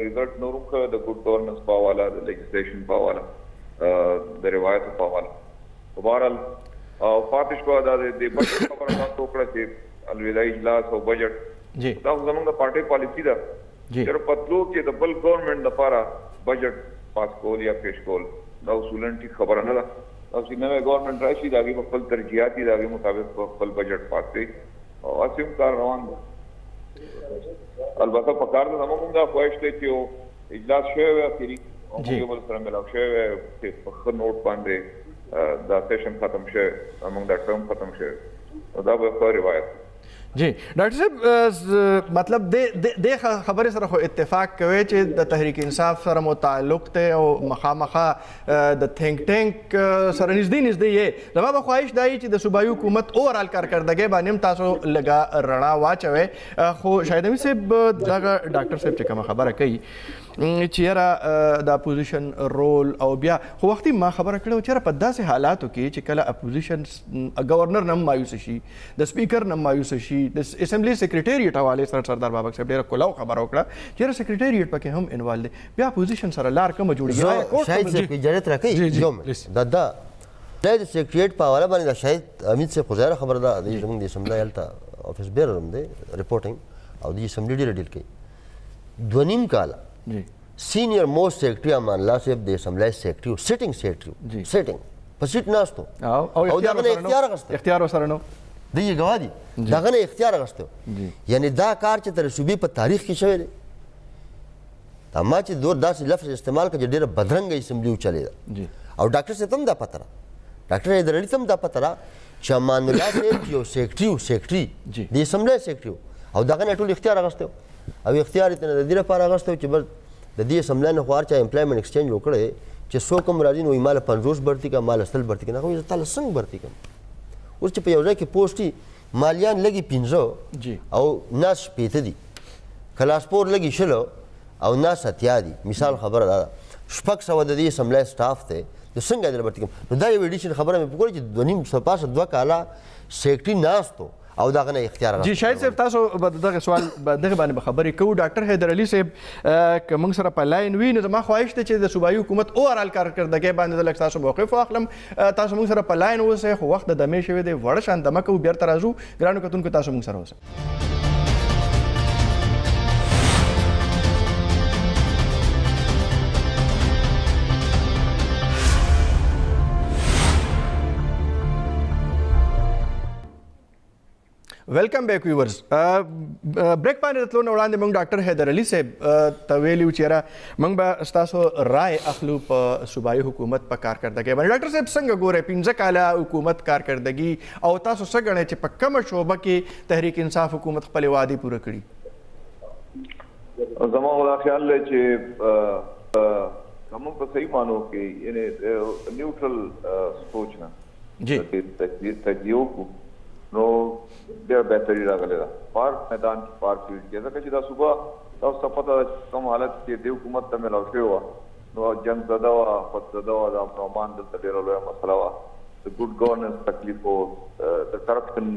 ریزلټ نور هم ښه د ګډ ګورننس په حواله د لیجسلیشن په حواله د روایتو په حواله په بهرحال پاتې شوه دا د بجټ خبره تاسو وکړه چې الوداعي اجلاس او بجټ دا زموږ د پارټۍ پالیسي ده چې په تلو کې د بل ګورنمنټ دپاره بجټ پاس کول یا پیش کول دا اصولاً ټیک خبره نه ده او چې نوی ګورنمنټ راشي د هغې په خپل ترجیحات دي د هغې مطابق په خپل بجټ پاس کوي او هسې هم کار روان ده البته په کار ده زموږ هم دا خواهش دی چې یو اجلاس شوی وی اخري او موږ یو بل سره میلاو شوی وی چې په ښه نوټ باندې دا سیشن ختم شوی زموږ دا ټرم ختم شوی نو دا به ښه روایت جی ډاکټر صاحب مطلب د خبرې سره خو اتفاق کوي چې د تحریک انصاف سره متعلق دی او مخامخه د تھنک ټینک سره نږدې یې زما به خواهش دا چې د صوبایي حکومت اوورال کارکردګۍ باندې هم تاسو لږه رڼا واچوئ خو شاهد امید صاحب دغه ډاکټر صاحب چې کومه خبره کوي چې یاره د اپوزیشن رول او بیا خو وختي ما خبره کړې چې په داسې حالاتو کې چې کله اپوزیشن ګورنر نه مایوس شي د سپیکر نه مایوس شي د اسمبلی سیکریټریټ حوالې سره سردار بابک صاحب ډېره کلاو خبره وکړه چې یاره سیکریټریټ پکې هم انوالو دی بیا اپوزیشن سره لار کومه جوړېږي شاهد صاحب اجازت راکوي دا د سیکریټریټ په حواله باندې د شاهد امید صاحب خو ظاهره خبره ده زموږ د اسمبلی هلته افیس بیرر هم دی رپورټینګ او د اسمبلی ډېره ډیل کوي 2.5 کاله سینئر موسٹ سیکرټري امان الله صاحب د اسمبلی سیکرټري سیټینګ سیکرټري سیټینګ په سیټ ناستو او دغه نه اختیار اخیستی اختیار ورسره نه دی یې ګواه دي دغه نه اختیار اخیستی یعنې دا کار چې تر صوبې په تاریخ کې شوی دی دا ما چې دور داسې لفظ استعمال کړه چې ډېره بدرنګه اسمبلي وچلېده او ډاکټر صاحب ته هم دا پته ده ډاکټر حیدر علي ته هم دا پته ده چې امان الله صاحب یو سیکرټري د اسمبلی سیکرټري او دغه نه ټول اختیار اخیستی او اختیار یې ترې د دې لپاره اخیستی چې بس د دې اسمبلی نه خو هر چا امپلایمنټ ایکسچینج وکړی چې څوک هم راځي نو وایي ما له 50 برتي کړه ما له 100 برتي کړه هغه زه تا له څنګه برتي کړم اوس چې په یو ځای کې پوسټ وي مالیان لګي 15 او ناس شپېته دي کلاسپور لګي 20 او ناس اتیا دي مثال خبره ده 600 د دې اسمبلی سټاف دی د څنګه دې برتي کړم نو دا یو ایډیشن خبره مې وکړه چې 2 کاله سیکرټري ناستو او دغه نه اختیار جی شاهد صاحب تاسو دغه سوال دغه باندې خبرې کوو ډاکټر حیدر علي صاحب که موږ سره په لاین وي نو زما خواهش دی چې د صوبایي حکومت اوورال کارکردګۍ باندې زه لږ تاسو موقف واخلم تاسو موږ سره په لاین اوسئ خو وخت د دمې شوی دی وړه شان دمه کوو بیرته راځو ګرانو کتونکو تاسو موږ سره اوسئ ویلکم بیک ویورز بریک باندې تلو نه وړاندې موږ ډاکټر حیدر علي صاحب ته ویلي وو چېرې موږ به ستاسو رای اخلو په صوبایي حکومت په کارکردګۍ باندې ډاکټر صاحب څنګه ګورئ 15 کاله حکومت کارکردګي او تاسو څه ګڼئ چې په کومه شعبه کې تحریک انصاف حکومت خپلې وعدې پوره کړي زما دا خیال دی چې موږ په صحیح معنو کې یعنې نیوټرل سوچ نه تجزیه وکړو نو ډېره بهتري راغلې ده پارک میدان کې پارک فیلډ کې ځکه چې دا صوبه تاسو ته پته ده کوم حالت کې دې حکومت ته میلاو شوې وه نو جنګ زده وه خودزده وه د امن دلته ډېره لویه مسله وه د ګډ ګورننس تکلیف و د کرپشن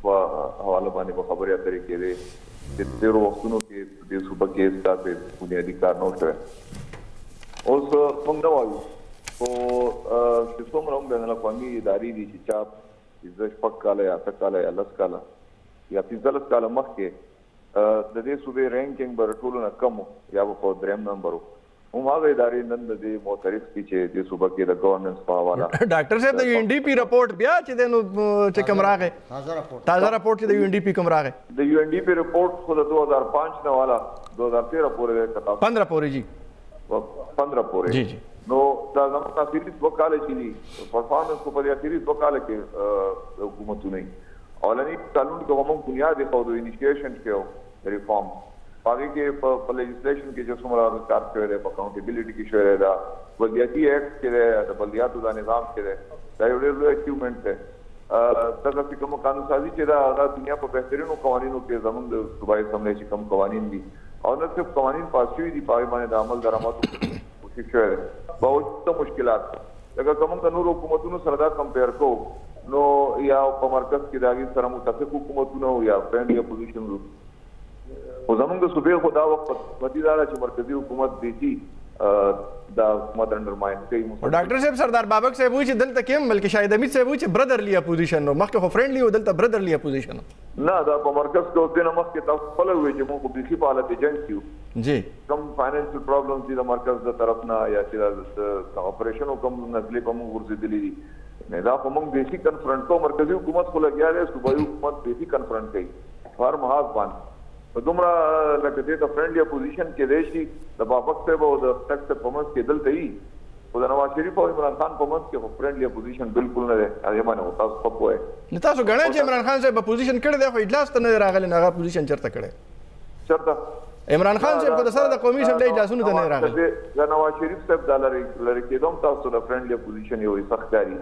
په حواله باندې به خبرې اترې کېدې چې تېرو وختونو کې دې صوبه کې داسې بنیادي کار نه و شوی اوس موږ نه وایو خو چې څومره هم بین الاقوامي ادارې دي چې چا 15 کاله یا 8 کاله یا 10 کاله یا 15 کاله مخکې د دې صوبې رینکینګ به ټولو نه کم یا به په 3 نمبر هم هغه ادارې نن د دې معترف دي چې دې صوبه کې د ګورننس په حواله ډاکټر صاحب د یو ان ډي پي رپورټ بیا چې دی نو چې کوم راغی تازه رپورټ چې د یو ان ډي پي کوم راغی د یو ان ډي پي رپورټ خو د 2005 نه والا 2013 پورې 15 پورې جی 15 پورې جی جی نو دا زموږ اخري 2 کاله چې دي پرفارمنس په دې اخري 2 کاله کې حکومتونه اولنی قانون کې هم بنیاد خو د انیشیشن کې ریفارم باقي کې په لیجسلیشن کې چې څومره کار شوی دی په اکاونټیبিলিټي کې شوی دی دا بلدیاتي ایکټ کې دی د بلدیاتو د نظام کې دی دا یو ډېر لوی اچیومنټ دی دغه کوم قانون سازي چې دا د دنیا په بهترینو قوانینو کې زموږ د صوبایي اسمبلی چې کوم قوانین دي او نه صرف قوانین پاس شوي دي په هغې باندې د عمل درآمدو کوشش شوی دی باوجود مشکلات لکه کوم د نورو حکومتونو سره دا کمپیر کوو نو یا په مرکز کې د هغې سره متفق حکومتونه یا فرینډلي اپوزیشن خو زموږ د صوبې خو دا وخت بدي دا ده چې مرکزي حکومت دیتي دا حکومت انډرماین کوي ډاکټر صاحب سردار بابک صاحب وایي چې دلته کې هم بلکې شاهد حمید صاحب وایي چې برادرلی اپوزیشن نو مخکې خو فرینډلي و دلته برادرلی اپوزیشن نه دا په مرکز کې اوس دې نه مخکې تاسو خپله ووایي چې موږ خو بیخي په حالت جنګ کې یو جی کم فاینانشل پرابلمز دي د مرکز د طرف نه یا چې د اپریشنو کم نسلې په موږ ورسېدلي دي نه دا خو موږ بیخي کنفرنټ کوو مرکزي حکومت خو لګیا دی صوبایي حکومت بیخي کنفرنټ کوي هر محاذ باندې په دومره لکه دې ته فرینډلي اپوزیشن کې دی شي د بابک صاحب او د ټک صاحب په منځ کې دلته وي خو د نواز شریف او عمران خان په منځ کې خو فرینډلي اپوزیشن بالکل نه دی هغې باندې تاسو ښه پوهئ نو تاسو ګڼئ چې عمران خان صاحب اپوزیشن کړی دی خو اجلاس ته نه دی راغلی نو هغه اپوزیشن چېرته کړی چېرته عمران خان صاحب خو د سره د قومي اسمبلی اجلاسونو ته نه راغلی د نواز شریف صاحب دا لرې کېدو هم تاسو د فرینډلي اپوزیشن یو سخت ښکاري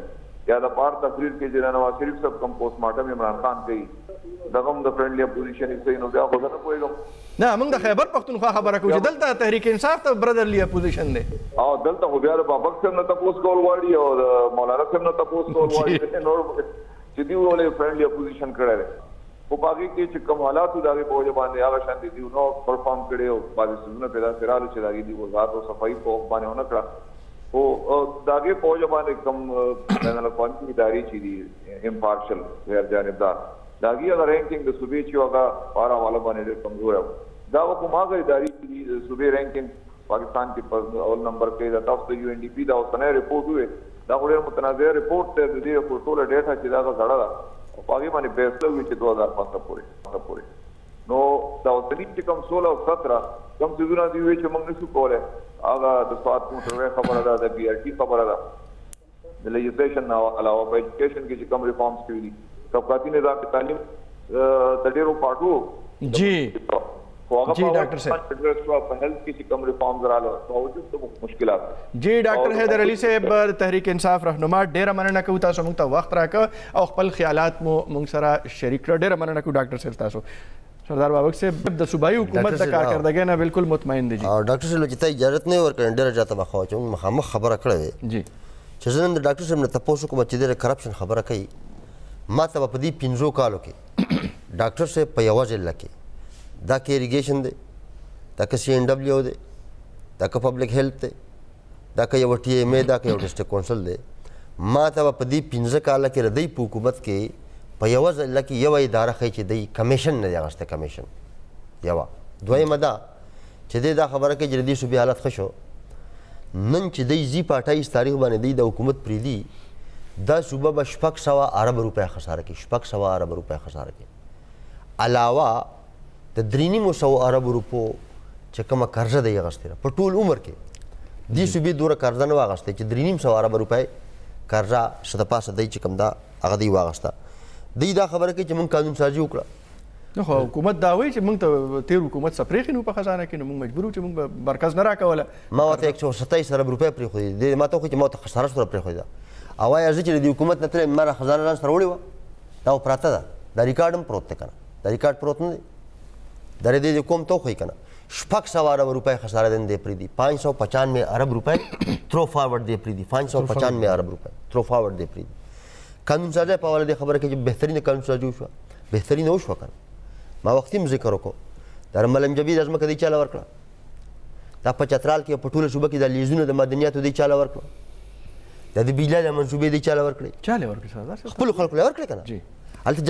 یا د پار تقریر کې چې د نواز شریف صاحب کوم پوسټ مارټم عمران خان کوي دغه هم د فرینډلي اپوزیشن یې نو بیا خو زه نه پوهېږم نه موږ د خیبر پختونخوا خبره کوو چې دلته تحریک انصاف ته برادرلی اپوزیشن دی او دلته خو بیا د بابک صاحب نه تپوس کول غواړي او د مولانا صاحب نه تپوس کول غواړي نور چې دوی ولې فرینډلي اپوزیشن کړی دی خو په هغې کې چې کوم حالات د هغې په وجه باندې هغه شانتې دوی نو پرفارم کړی او بعضې څیزونه پیدا سې راغلي چې د هغې دوی وضاحت او صفایي په وخت باندې ونه کړه خو د هغې په وجه باندې کوم بین الاقوامي ادارې چې دي امپارشل غیر جانبدار د هغې هغه رینکینګ د صوبې چې هغه په هر حواله باندې ډېر کمزوری و دا به کوم هغه ادارې چې دي د صوبې رینکینګ پاکستان کې په اول نمبر کې د تاسو د یو ان ډي پي دا اوسنی رپورټ ووی دا خو ډېر متنازع رپورټ دی د دې خو ټوله ډیټا چې دا هغه زړه ده او په هغې باندې فیصله وي چې 2015 پورې نو دا اوسني چې کوم 16 او 17 کوم څیزونه دي وایي چې موږ نشو کولی هغه د سوات موټروی خبره ده د بي آر ټي خبره ده د لیجسلیشن نه علاوه په ایجوکیشن کې چې کوم ریفارمز کوي دي طبقاتي نظام تعلیم د ډېرو پاټو جی جی ډاکټر صاحب په هیلث کې چې کوم ریفارمز راغله باوجود د مشکلات جی ډاکټر حیدر علي صاحب تحریک انصاف رهنما ډیره مننه کوو تاسو موږ ته وخت راکړ او خپل خیالات مو موږ سره شریک کړ ډیره مننه کوو ډاکټر صاحب تاسو سردار بابک صاحب د صوبایي حکومت د کارکردګۍ نه بالکل مطمئن دي ډاکټر صاحب چې ته اجازه نه ورکړې ډیره جاته مخاو چې مخامخ خبره کړې جی چې زه نن د ډاکټر صاحب نه تاسو کوم چې د کرپشن خبره کوي ما ته په دې 15 کالو کې ډاکټر صاحب په یوه ځل کې دا کې اریګیشن دی دا که CNW دی دا که پبلک هیلث دی دا که یو TMA دا که یو ډسټرکټ کونسل دی ما ته په دې 15 کاله کې د دې په حکومت کې په یوه ځل کې یوه اداره ښیي چې دی کمیشن نه دی اخیستی کمیشن یوه دویمه دا چې دی دا خبره کوي چې د دې صوبې حالت ښه شو نن چې دی ځي په 28 تاریخ باندې دی د حکومت پرېږدي دا صوبه به 600 ارب روپۍ خساره کوي 600 ارب روپۍ خساره کوي علاوه د 300 ارب روپو چې کومه قرضه دی اخیستې ده په ټول عمر کې دې صوبې دومره قرضه نه واخیستې چې 300 ارب روپۍ قرضه څه د پاسه دی چې کوم دا هغه دی واخیسته دی دا خبره کوي چې موږ قانون سازي وکړه نو خو حکومت دا وایي چې موږ ته تیر حکومت څه پرېښي نو په خزانه کې نو موږ مجبور وو چې موږ مرکز نه راکوله ما ورته 127 ارب روپۍ پرېښودې ما ته وښایي چې ما ته خساره سره پرېښودې ده او وایي زه چې د حکومت نه تللی ما را خزانه ځان سره وړې وه دا پراته ده دا ریکارډ هم پروت دی که نه دا ریکارډ پروت نه دی دا د کوم ته وښایي که نه 600 ارب روپۍ خساره دن دی پرېږدي 595 ارب روپۍ تھرو فارورډ دی پرېږدي 595 ارب روپۍ تھرو فارورډ دی پرېږدي قانون سازی په حواله دې خبره کوي چې بهترینه قانون سازي وشوه بهترینه وشوه که نه ما وختي هم ذکر وکړو دا ملنګ جبید ځمکه دی چاله ورکړه دا په چترال کې په ټوله صوبه کې دا لیزونه د معدنیاتو دی چاله ورکړه دا د بجلی د منصوبې دی چاله ورکړې چاله ورکړي سردار صاحب خپلو خلکو له ورکړې که نه هلته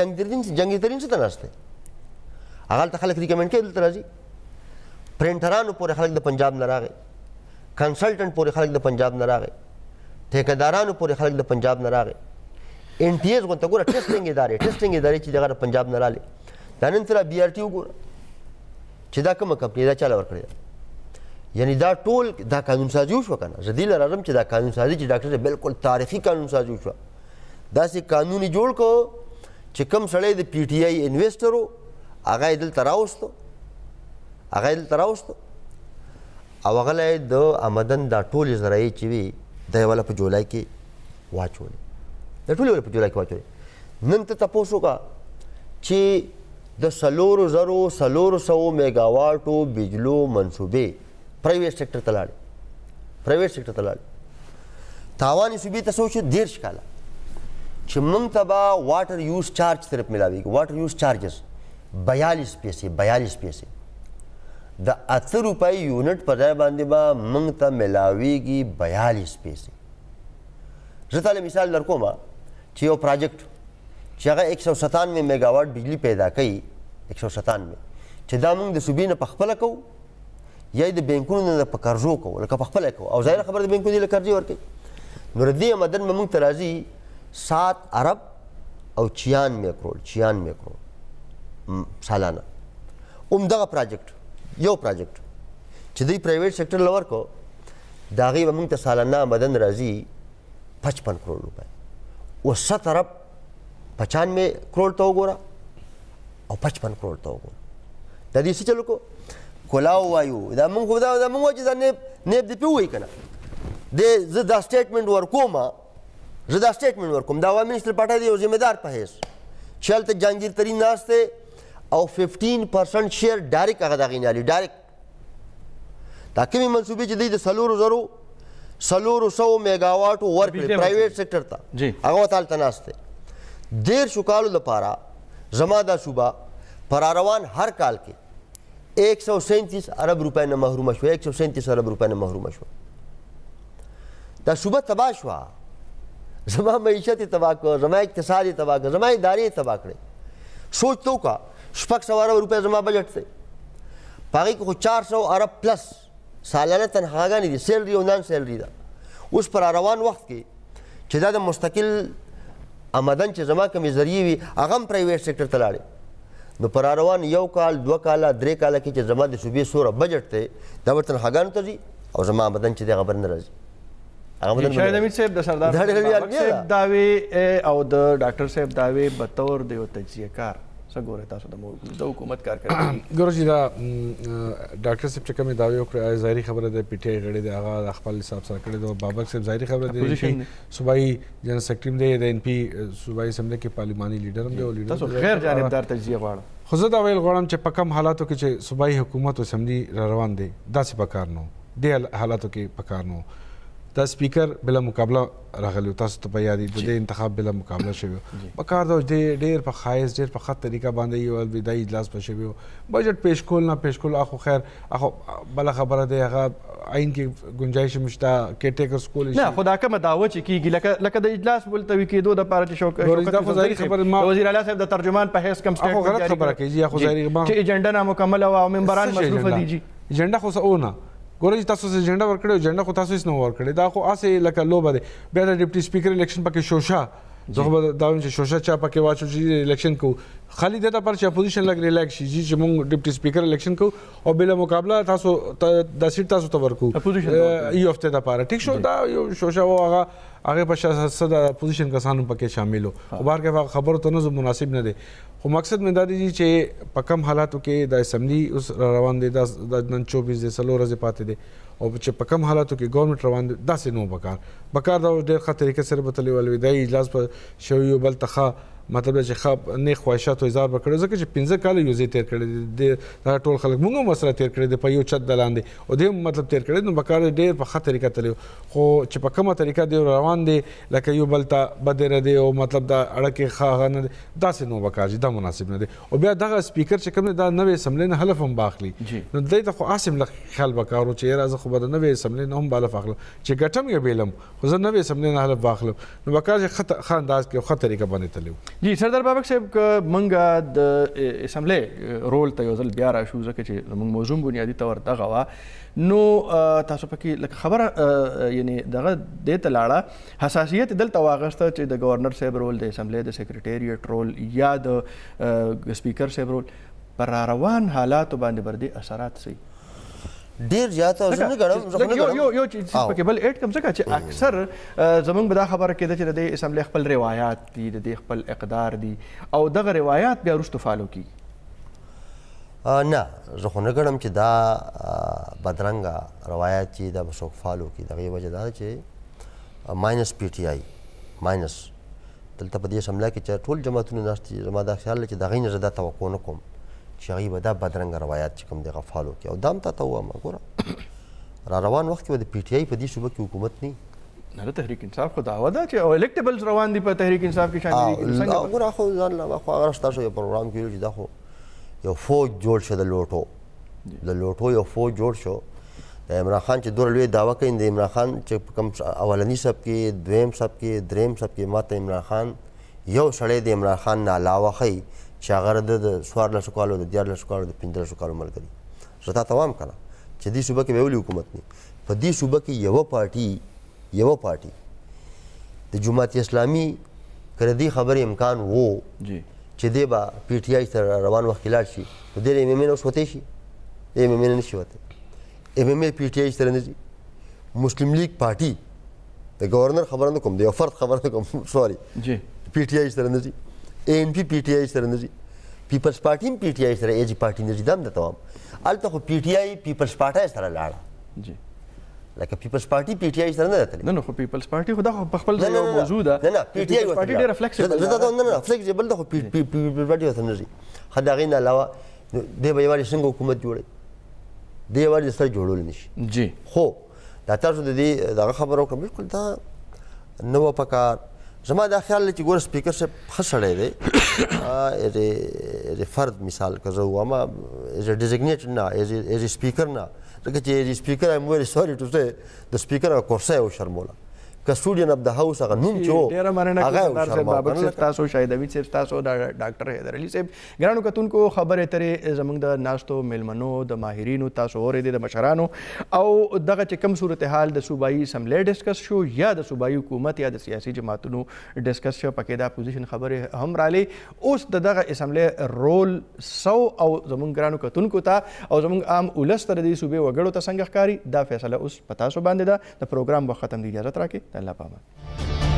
جنګي ترین څه ته ناست دی هغه هلته خلک ریکمنډ کوي دلته راځي پرنټرانو پورې خلک د پنجاب نه راغی کنسلټنټ پورې خلک د پنجاب نه راغی ټیکهدارانو پورې خلک د پنجاب نه راغی NTS غونته ګوره ټیسټینګ ادارې چې دغه د پنجاب نه رالې دا نن سره BRT وګوره چې دا کومه کمپنۍ دا چاله ورکړې ده یعنی دا ټول دا قانون سازي وشوه که نه زه دې له راځم چې دا قانون سازي چې ډاکټر صاحب بالکل تاریخي قانون سازي وشوه داسې قانون یې جوړ کړو چې کوم سړی د PTI انویسټر و هغه یې دلته راوستو او هغه له یې د آمدن دا ټولې ذرایع چې وي دا یې والا په جولای کې واچولې دا ټولې والا په جولای کې واچولې نن ته تپوس وکړه چې د 400 میګاواټو بجلو منصوبې پرایویټ سیکټر ته لاړې تاوان یې صوبې ته څه وشو 10 کاله چې موږ ته به واټر یوز چارج صرف میلاویږي واټر یوز چارجز 42 پیسې د 8 روپۍ یونټ په ځای باندې به موږ ته میلاویږي 42 پیسې زه تاله مثال در کومه چې یو پراجیکټ چې هغه 197 میګاواټ بجلی پیدا کوي 197 چې دا موږ د صوبې نه په خپله کوو یا د بینکونو نه په قرضو کوو لکه په خپله کوو او ظاهره خبره د بینکونو دې له قرضې ورکوي نو د دې آمدن به موږ ته راځي 7 ارب او 96 کروڑ سالانه همدغه یو پراجیکټ چې دوی پرایویټ سیکټر له ورکړو د هغې به موږ ته سالانه آمدن راځي 55 کروڑ روپۍ او 7 ارب 95 کروڑ ته وګوره او 55 کروڑ ته وګوره دا دې څه چل وکړو کلاو وایو دا موږ خو دا موږ وایو چې دا نیب دې پې ووایي که نه زه دا سټیټمنټ ورکوم د عوامي منسټر پارټۍ د یو ذمهدار په حیث چې هلته جهانګیر ترین ناست دی او 15% شیر ډایرکټ هغه دغې نه علي ډایرکټ دا کومې منصوبې چې دوی د 400 میګاواټو ورکړي پرایویټ سیکټر ته هغه ورته هلته ناست دی 13 کالو لپاره زما دا صوبه پر روان هر کال کې 137 ارب روپۍ نه محرومه شوه 137 ارب روپۍ نه محرومه شوه دا صوبه تباه شوه زما معیشت یې تباه کړ زما اقتصاد یې تباه کړ زما ادارې یې تباه کړې سوچ تو کا 600 ارب روپۍ زما بجټ دی په هغې کې خو 400 ارب پلس سالانه تنخواګانې دي سیلري او نان سیلري ده اوس پر روان وخت کې چې دا د مستقل آمدن چې زما کومې ذریعې وي هغه هم پرایویټ سیکټر ته لاړې نو پر روان 1 کال 2 کاله 3 کاله کې چې زما د صوبې څومره بجټ دی دا به تنخواګانو ته ځي او زما آمدن چې دی هغه بر نه راځي شاهد امید صاحب د سردار بابک صاحب دعوې او د ډاکټر صاحب دعوې بطور د یو تجزیه کار څه ګورئ تاسو د حکومت کارکردګي؟ ګوره چې دا ډاکټر صاحب چې کومې دعوې وکړې ظاهري خبره د پي ټي آی غړی دی هغه د خپل حساب سره کړی دی. بابک صاحب ظاهري خبره دی چې صوبایي جنرال سیکرټري هم دی، د ان پي صوبایي اسمبلی کې پارلیماني لیډر هم دی او تاسو غیر جانبدار تجزیه غواړم. خو زه دا ویل غواړم چې په کم حالاتو کې چې صوبایي حکومت او اسمبلی را روان دی داسې پکار نه و، دې حالاتو کې پکار نه و. دا سپیکر بلا مقابله راغلی تاسو ته په یاد د دې انتخاب بلا مقابله شوی پکار دا ډېر په ښایست ډېر په ښه طریقه باندې یو الوداعي اجلاس په شوی بجټ پیش کول نه پیش کول اخو خیر اخو بله خبره دی هغه عین کې گنجائش مشته کیټیکرز کول نه خدا کومه دعوه چې کیږي لکه د اجلاس ملتوی کېدو دپاره چې شوکت وزیر اعلی صاحب د ترجمان په حیث کم سټیټمنټ غلط خبره کوي اخو ظاهري چې ایجنډا نامکمل او ممبران مصروفه دي. جی ایجنډا خو څه نه ګوره چې تاسو ایجنډا ورکړی ایجنډا خو تاسو هېڅ نه ورکړی دا خو هسې لکه لوبه دی. بیا د ډپټي سپیکر الیکشن پکې شوشه زه خو به دا وایم چې شوشه چا پکې واچو چې الیکشن کوو خالي دې دپاره چې اپوزیشن لږ ریلیکس شي چې موږ ډپټي سپیکر الیکشن کوو او بلا مقابله تاسو دا سیټ تاسو ته ورکوو یو هفتې دپاره. ټیک شو دا یو شوشه و هغې په 600 د اپوزیشن کسانو پکې شامل و خو بهر کې خبرو ته نه مناسب نه دی. خو مقصد مې دا دی چې په کم حالاتو کې د اسمبلی اوس روان دی دا نن 24 دی 4 ورځې پاتې دی او چې په کم حالاتو کې ګورنمنټ روان دی داسې نو بکار دا ډېر ښه طریقې سره به تللی الوداعي اجلاس په شوي بل ته ښه مطلب چې ښه نیک خواهشاتو اظهار به کړی ځکه چې 15 کاله یو ځای تېر کړی دی دا ټول خلک موږ هم ورسره تېر کړی دی په یو چت د لاندې او دی هم مطلب تېر کړی نو بکار ډېر په ښه طریقه تللی خو چې په کومه طریقه دی روان دی لکه یو بل ته بدره دی او مطلب دا اړه ښه هغه نه دی داسې نو بکار چې دا مناسب نه دی. او بیا دغه سپیکر چې کوم دی دا نوې اسمبلی نه حلف هم باخلي نو دی ته خو هسې لږ خیال پکار و چې یاره زه خو به د نوې اسمبلی نه هم به حلف اخلم چې ګټم یا بیلم خو زه نوې اسمبلی نه حلف باخلم نو بکار چې ښه انداز کې ښه طریقه باندې تللی. جی سردار بابک صاحب که موږ د اسمبلی رول ته یو ځل بیا راشو ځکه چې زموږ موضوع بنیادي طور دغه وه نو تاسو پکې لکه خبره یعنې دغه دې ته لاړه حساسیت دلته واغسته چې د گورنر صاحب رول د اسمبلی د سیکرټریټ رول یا د سپیکر صاحب رول پر روان حالاتو باندې بر دې اثرات سي ډیر زیات او زه نه ګڼم یو چیز پکې بل اډ کوم ځکه چې اکثر زموږ به دا خبره کېده چې د دې اسمبلی خپل روایات دي د دې خپل اقدار دي او دغه روایات بیا وروسته فالو کیږي. نه زه خو نه ګڼم چې دا بدرنګه روایات چې دا به څوک فالو کړي د هغې وجه دا ده چې ماینس پی ټي آی ماینس دلته په دې اسمبلی کې چې ټول جماعتونه ناست دي زما دا خیال دی چې د هغې نه زه دا توقع نه کوم چې هغوی به دا بدرنګه روایات چې کوم دی هغه فالو کړي او دا هم تا ته ووایم ګوره را روان وخت کې به د پی ټي آی په دې صوبه کې حکومت نه نه تحریک انصاف خو دعوه ده چې الیکټیبلز روان دي په تحریک انصاف کې شامل ګوره خو ځان له خو هغه ستاسو یو پروګرام کې چې دا خو یو فوج جوړ شو د لوټو یو فوج جوړ شو د عمران خان چې دومره لوی دعوه کوي د عمران خان چې کوم اولني سب کې دویم سب کې دریم سب کې ماته عمران خان یو سړی د عمران خان نه علاوه ښیي چې هغه د 14 کالو د 14 کالو د 15 کالو ملګري زه تا ته وایم که نه چې دې صوبه کې به ولې حکومت نه په دې صوبه کې یوه پارټي د جماعت اسلامي که د دې خبرې امکان و چې دی به پی ټي آی سره روان وخت کې لاړ شي نو دی له ایم ایم اې نه اوس وتی شي ایم ایم اې نه نشي وتی ایم ایم اې پی ټي آی سره نه ځي مسلم لیگ پارټي د گورنر خبره نه کوم د یو فرد خبره نه کوم سوري پی ټي آی سره نه ځي اے این پی پی ټي آی سره نه ځي پیپلز پارټي هم پی ټي آی سره ایجی پارټي نه ځي دا هم درته وایم هلته خو پی ټي آی پیپلز پارټۍ سره لاړه لکه پیپلز پارټي پی ټي آی سره نه ده تللې نه خو پیپلز پارټي خو دا خو په خپل ځای یو موضوع ده نه پی ټي آی پارټي ډېره فلیکسیبل نه فلیکسیبل ده خو پیپلز پارټي ورته نه ځي ښه د هغې نه علاوه دی به یوازې څنګه حکومت جوړوي دی یوازې سره جوړولی نه شي جی خو دا تاسو د دې دغه خبره وکړه بالکل دا نه وه پکار زما دا خیال دی چې ګوره سپیکر صاحب ښه سړی دی ایز ا فرد مثال که زه ووایم ایز ا ډیزګنیټډ نه ایز ا سپیکر نه ځکه چې ایز ا سپیکر ایم ویری سوري ټو سې د سپیکر هغه کرسی یې وشرموله کسټوډین اف د هاوس هغه نوم چې و ډېره مننه سردار صاحب بابک صاحب تاسو شاهد حمید صاحب تاسو د ډاکټر حیدر علي صاحب ګرانو کتونکو خبرې اترې زموږ د ناستو میلمنو د ماهرینو تاسو اورېدې د مشرانو او دغه چې کوم صورتحال د صوبایي اسمبلی ډسکس شو یا د صوبایي حکومت یا د سیاسي جماعتونو ډسکس شو پکې د اپوزیشن خبرې هم رالې اوس د دغه اسمبلی رول سو او زموږ ګرانو کتونکو ته او زموږ عام ولس ته د دې صوبې وګړو ته څنګه ښکاري دا فیصله اوس په تاسو باندې ده د پروګرام به ختم دی اجازت راکړئ الله پامان